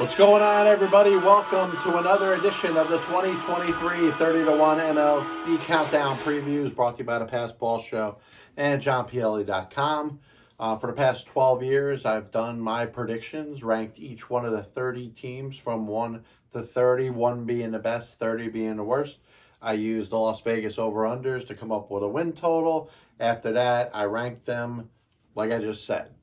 What's going on, everybody? Welcome to another edition of the 2023 30-1 MLB Countdown previews brought to you by the Pass Ball Show and JohnPielli.com. For the past 12 years, I've done my predictions, ranked each one of the 30 teams from 1 to 30, 1 being the best, 30 being the worst. I used the Las Vegas over-unders to come up with a win total. After that, I ranked them like I just said.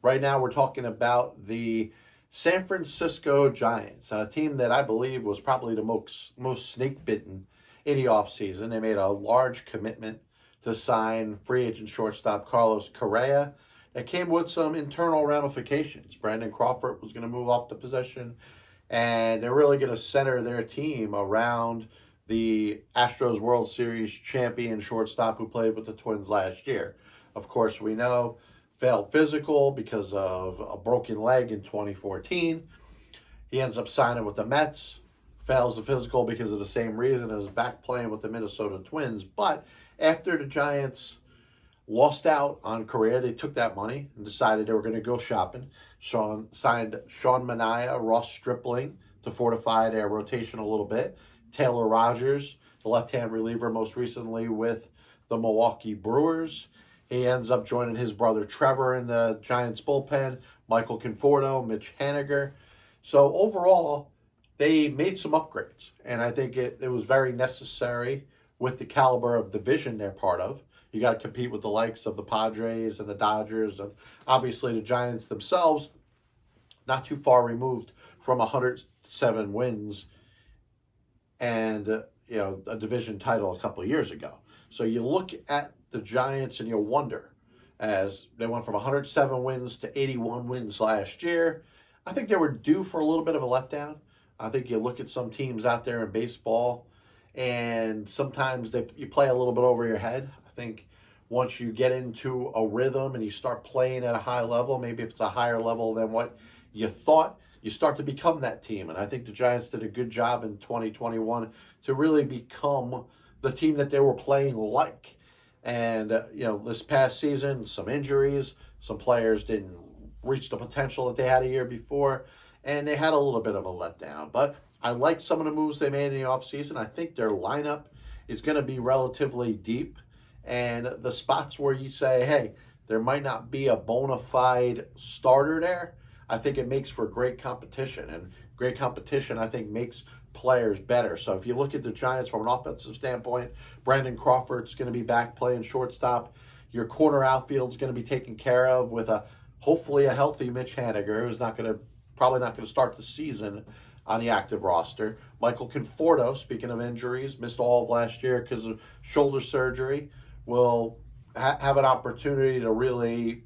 Right now, we're talking about the San Francisco Giants, a team that I believe was probably the most snake-bitten in the offseason. They made a large commitment to sign free agent shortstop Carlos Correa. That came with some internal ramifications. Brandon Crawford was going to move off the position, and they're really going to center their team around the Astros World Series champion shortstop who played with the Twins last year. Of course, we know failed physical because of a broken leg in 2014. He ends up signing with the Mets. Fails the physical because of the same reason as back playing with the Minnesota Twins. But after the Giants lost out on Correa, they took that money and decided they were going to go shopping. Signed Sean Manaea, Ross Stripling to fortify their rotation a little bit. Taylor Rogers, the left-hand reliever, most recently with the Milwaukee Brewers. He ends up joining his brother Trevor in the Giants bullpen, Michael Conforto, Mitch Haniger. So overall, they made some upgrades, and I think it was very necessary with the caliber of division they're part of. You got to compete with the likes of the Padres and the Dodgers, and obviously the Giants themselves, not too far removed from 107 wins and a division title a couple of years ago. So you look at the Giants and you'll wonder, as they went from 107 wins to 81 wins last year. I think they were due for a little bit of a letdown. I think you look at some teams out there in baseball, and sometimes you play a little bit over your head. I think once you get into a rhythm and you start playing at a high level, maybe if it's a higher level than what you thought, you start to become that team. And I think the Giants did a good job in 2021 to really become the team that they were playing like. And, this past season, some injuries, some players didn't reach the potential that they had a year before, and they had a little bit of a letdown. But I like some of the moves they made in the offseason. I think their lineup is going to be relatively deep. And the spots where you say, hey, there might not be a bona fide starter there, I think it makes for great competition. And great competition, I think, makes players better. So if you look at the Giants from an offensive standpoint, Brandon Crawford's going to be back playing shortstop. Your corner outfield's going to be taken care of with hopefully a healthy Mitch Haniger, who's probably not going to start the season on the active roster. Michael Conforto, speaking of injuries, missed all of last year because of shoulder surgery, will have an opportunity to really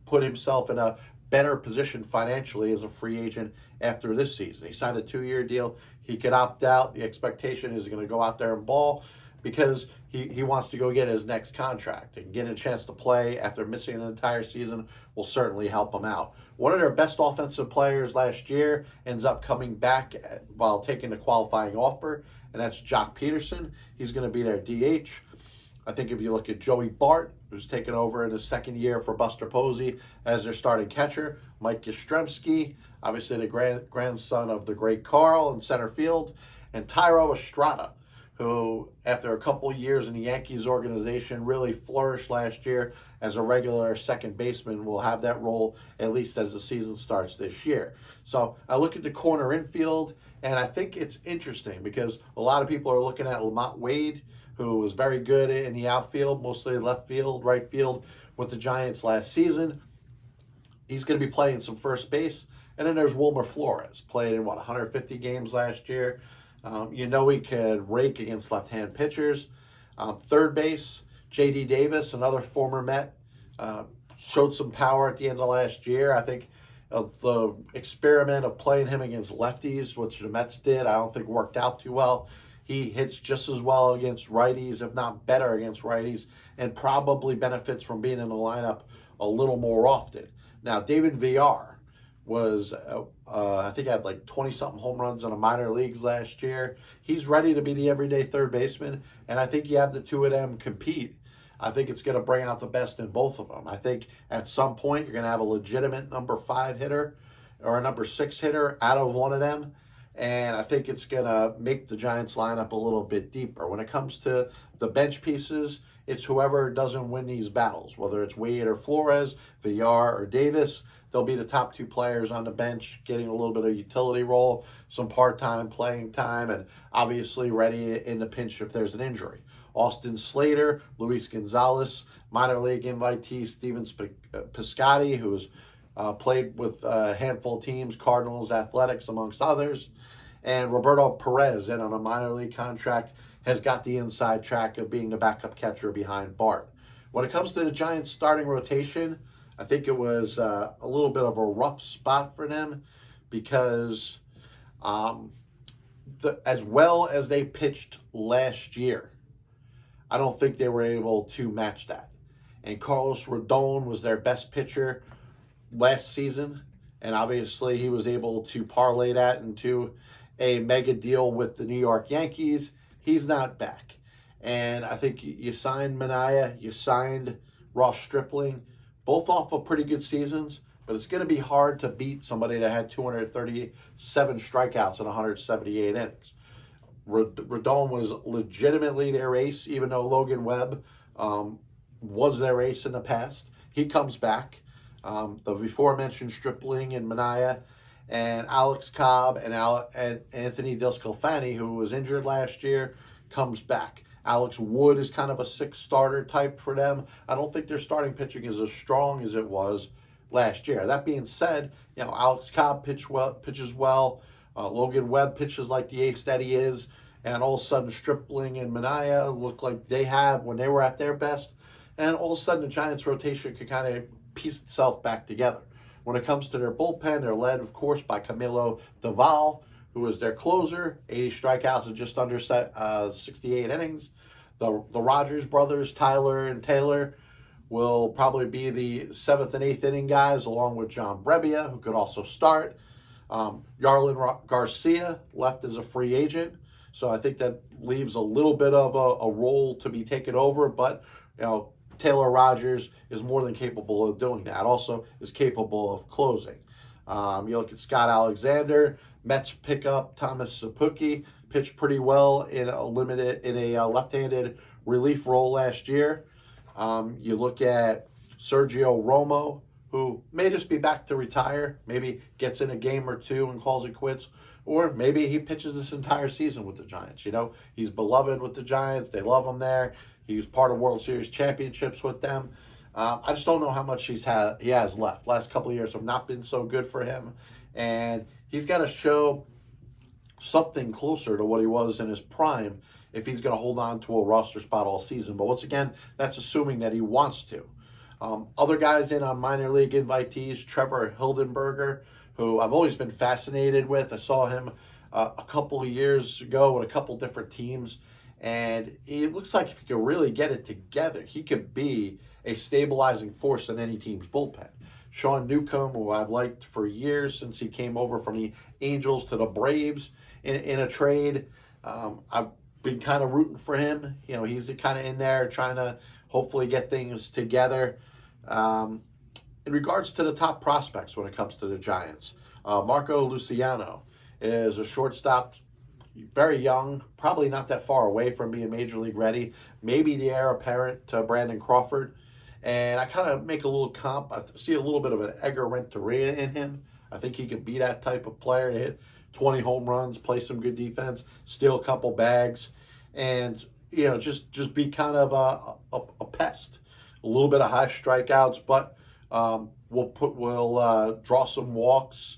put himself in a better position financially as a free agent after this season. He signed a 2-year deal. He could opt out. The expectation is going to go out there and ball because he wants to go get his next contract, and getting a chance to play after missing an entire season will certainly help him out. One of their best offensive players last year ends up coming back while taking a qualifying offer, and that's Jock Peterson. He's going to be their DH. I think if you look at Joey Bart, who's taken over in his second year for Buster Posey as their starting catcher, Mike Yastrzemski, obviously the grandson of the great Carl in center field, and Thairo Estrada, who, after a couple years in the Yankees organization, really flourished last year as a regular second baseman, will have that role at least as the season starts this year. So I look at the corner infield, and I think it's interesting because a lot of people are looking at Lamont Wade, who was very good in the outfield, mostly left field, right field with the Giants last season. He's going to be playing some first base. And then there's Wilmer Flores, played in, 150 games last year. He could rake against left-hand pitchers. Third base, J.D. Davis, another former Met, showed some power at the end of last year. I think the experiment of playing him against lefties, which the Mets did, I don't think worked out too well. He hits just as well against righties, if not better against righties, and probably benefits from being in the lineup a little more often. Now, David Villar was, I think, had like 20-something home runs in the minor leagues last year. He's ready to be the everyday third baseman, and I think you have the two of them compete. I think it's going to bring out the best in both of them. I think at some point you're going to have a legitimate number 5 hitter or a number 6 hitter out of one of them. And I think it's going to make the Giants lineup a little bit deeper. When it comes to the bench pieces, it's whoever doesn't win these battles, whether it's Wade or Flores, Villar or Davis. They'll be the top 2 players on the bench, getting a little bit of utility role, some part-time playing time, and obviously ready in the pinch if there's an injury. Austin Slater, Luis Gonzalez, minor league invitee Steven Piscotty, who's played with a handful of teams, Cardinals, Athletics, amongst others. And Roberto Perez, in on a minor league contract, has got the inside track of being the backup catcher behind Bart. When it comes to the Giants' starting rotation, I think it was a little bit of a rough spot for them because as well as they pitched last year, I don't think they were able to match that. And Carlos Rodon was their best pitcher last season, and obviously he was able to parlay that into a mega deal with the New York Yankees. He's not back. And I think you signed Manaea, you signed Ross Stripling, both off of pretty good seasons, but it's going to be hard to beat somebody that had 237 strikeouts in 178 innings. Rodon was legitimately their ace, even though Logan Webb was their ace in the past. He comes back. The before-mentioned Stripling and Manaea and Alex Cobb and Anthony DeSclafani, who was injured last year, comes back. Alex Wood is kind of a 6-starter type for them. I don't think their starting pitching is as strong as it was last year. That being said, Alex Cobb pitches well. Logan Webb pitches like the ace that he is. And all of a sudden, Stripling and Manaea look like they have when they were at their best. And all of a sudden, the Giants' rotation could kind of piece itself back together. When it comes to their bullpen, they're led, of course, by Camilo Doval, who is their closer, 80 strikeouts in just under 68 innings. The Rogers brothers, Tyler and Taylor, will probably be the 7th and 8th inning guys, along with John Brebbia, who could also start. Yarlin Garcia left as a free agent, so I think that leaves a little bit of a role to be taken over, but Taylor Rogers is more than capable of doing that. Also is capable of closing. You look at Scott Alexander, Mets pickup Thomas Szapucki, pitched pretty well in a left-handed relief role last year. You look at Sergio Romo, who may just be back to retire, maybe gets in a game or two and calls it quits, or maybe he pitches this entire season with the Giants. He's beloved with the Giants. They love him there. He was part of World Series championships with them. I just don't know how much he has left. Last couple of years have not been so good for him, and he's got to show something closer to what he was in his prime if he's going to hold on to a roster spot all season. But once again, that's assuming that he wants to. Other guys in on minor league invitees, Trevor Hildenberger, who I've always been fascinated with. I saw him a couple of years ago with a couple different teams, and it looks like if he could really get it together, he could be a stabilizing force in any team's bullpen. Sean Newcomb, who I've liked for years since he came over from the Angels to the Braves in a trade. I've been kind of rooting for him. He's kind of in there trying to hopefully get things together. In regards to the top prospects when it comes to the Giants, Marco Luciano is a shortstop, very young, probably not that far away from being major league ready, maybe the heir apparent to Brandon Crawford. And I kind of make a little comp. I see a little bit of an Edgar Renteria in him. I think he could be that type of player to hit 20 home runs, play some good defense, steal a couple bags, and just be kind of a pest. A little bit of high strikeouts, but we'll draw some walks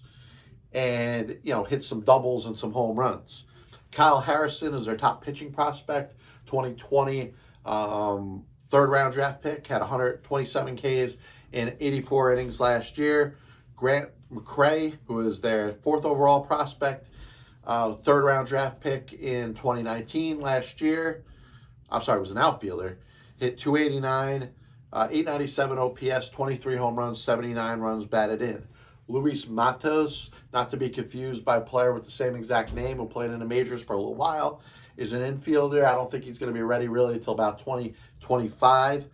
and hit some doubles and some home runs. Kyle Harrison is their top pitching prospect, 2020 third-round draft pick, had 127 Ks in 84 innings last year. Grant McCray, who is their 4th overall prospect, third-round draft pick in 2019 last year. Was an outfielder. Hit 289, 897 OPS, 23 home runs, 79 runs batted in. Luis Matos, not to be confused by a player with the same exact name who played in the majors for a little while, is an infielder. I don't think he's going to be ready really until about 2025.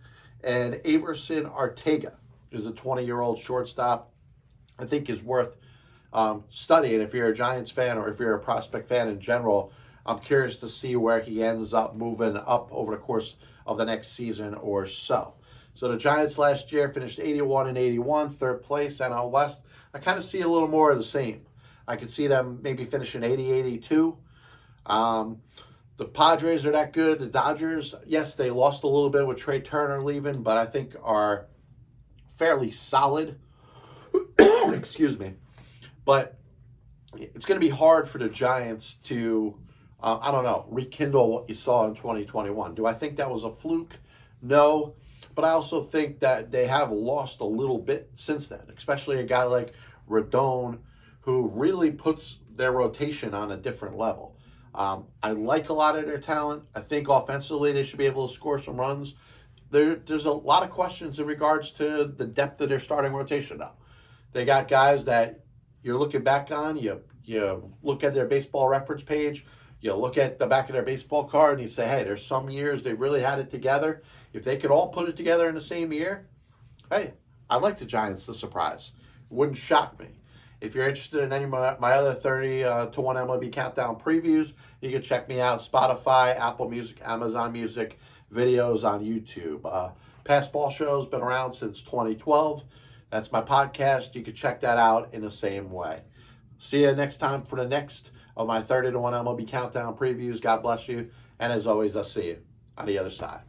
And Averson Arteaga is a 20-year-old shortstop. I think is worth study. And if you're a Giants fan or if you're a prospect fan in general, I'm curious to see where he ends up moving up over the course of the next season or so. So the Giants last year finished 81-81, third place, NL West. I kind of see a little more of the same. I could see them maybe finishing 80-82. The Padres are that good. The Dodgers, yes, they lost a little bit with Trey Turner leaving, but I think are fairly solid. Excuse me. But it's going to be hard for the Giants to, I don't know, rekindle what you saw in 2021. Do I think that was a fluke? No. But I also think that they have lost a little bit since then, especially a guy like Rodon, who really puts their rotation on a different level. I like a lot of their talent. I think offensively they should be able to score some runs. There's a lot of questions in regards to the depth of their starting rotation now. They got guys that you're looking back on. You look at their baseball reference page. You look at the back of their baseball card and you say, hey, there's some years they really had it together. If they could all put it together in the same year, hey, I'd like the Giants to surprise. It wouldn't shock me. If you're interested in any of my other 30-1 MLB Countdown previews, you can check me out Spotify, Apple Music, Amazon Music, videos on YouTube. Past Ball Show's been around since 2012. That's my podcast. You can check that out in the same way. See you next time for the next of my 30-1 MLB Countdown previews. God bless you. And as always, I'll see you on the other side.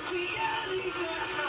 Pielli.